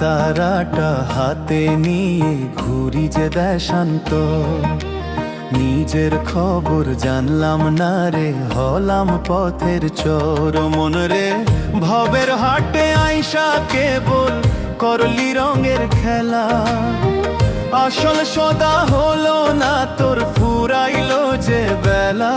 তারাটা হাতে নিয়ে ঘুরি যে দেশান্ত, নিজের খবর জানলাম না রে, হলাম পথের চোর। মন রে ভবের হাটে আইসা কেবল করলি রঙের খেলা, আসল সদা হলো না তোর, ফুরাইলো যে বেলা।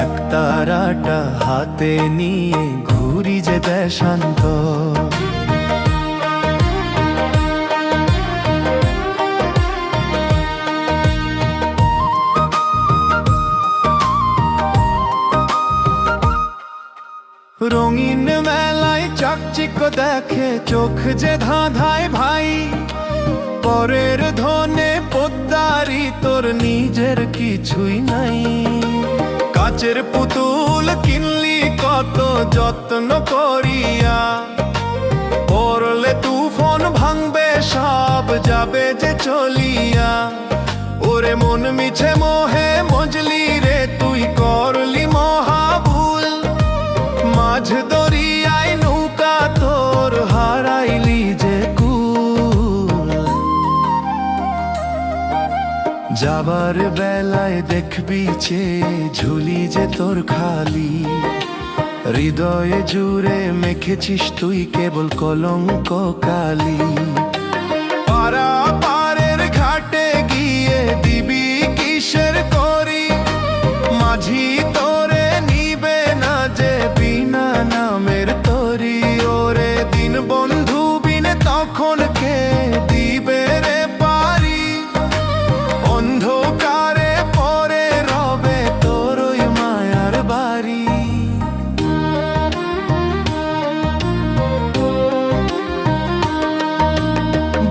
এক তারাটা হাতে নিয়ে ঘুরি যে দেশান্ত, রঙিন মেলায় চাকচিক্য দেখে চোখ যে ধাঁধায় ভাই, পরের ধনে পোদ্দারি তোর নিজের কিছুই নাই। কাচের পুতুল কিনলি কত যত্ন করিয়া, পড়লে তুফান ভাঙবে সব যাবে যে চলিয়া। ওরে মন মিছে মোহে মজলি রে, তুই করলি মহাভুল, মাঝ দরিয়ায় নৌকা তোর হারাইলি যে কুল। যাবার বেলায় দেখবি চেয়ে ঝুলি যে তোর খালি, হৃদয়ে জুড়ে মেখেছিস তুই কেবল কলঙ্ক কালি। পারা পারের ঘাটে গিয়ে দিবি কিসের করি, মাঝি তোরে নিবে না যে বিনা নামের তরি। ওরে দিন বন্ধু বিনে তখন কে দিবে রে পারি, অন্ধকারে পরে রবে তোর ওই মায়ার বাড়ি।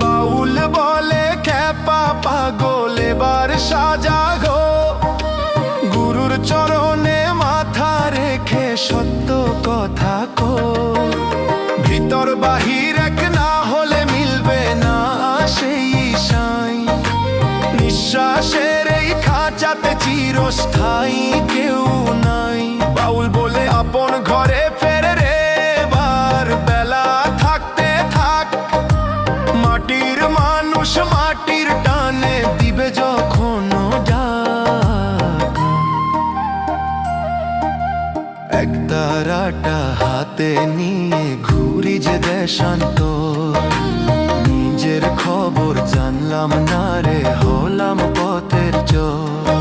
বাউল বলে খ্যাপা পাগল এবার সাজা গো, গুরুর চরণে মাথা রেখে সত্য কথা কো। ভিতর বাহির এক না হলে মিলবে না সেই সাই, নিঃশ্বাসের এই খাঁচাতে চিরস্থায়ী কেউ নাই। বাউল বলে আপন ঘরে ফেরে রে এবার, বেলা থাকতে থাক, মাটির মানুষ মাটির টানে দিবে যখন ডাক। এক তারাটা হাতে নিয়ে ঘুরি যে দেশান্ত, নিজের খবর জানলাম না রে, হলাম পথের চোর।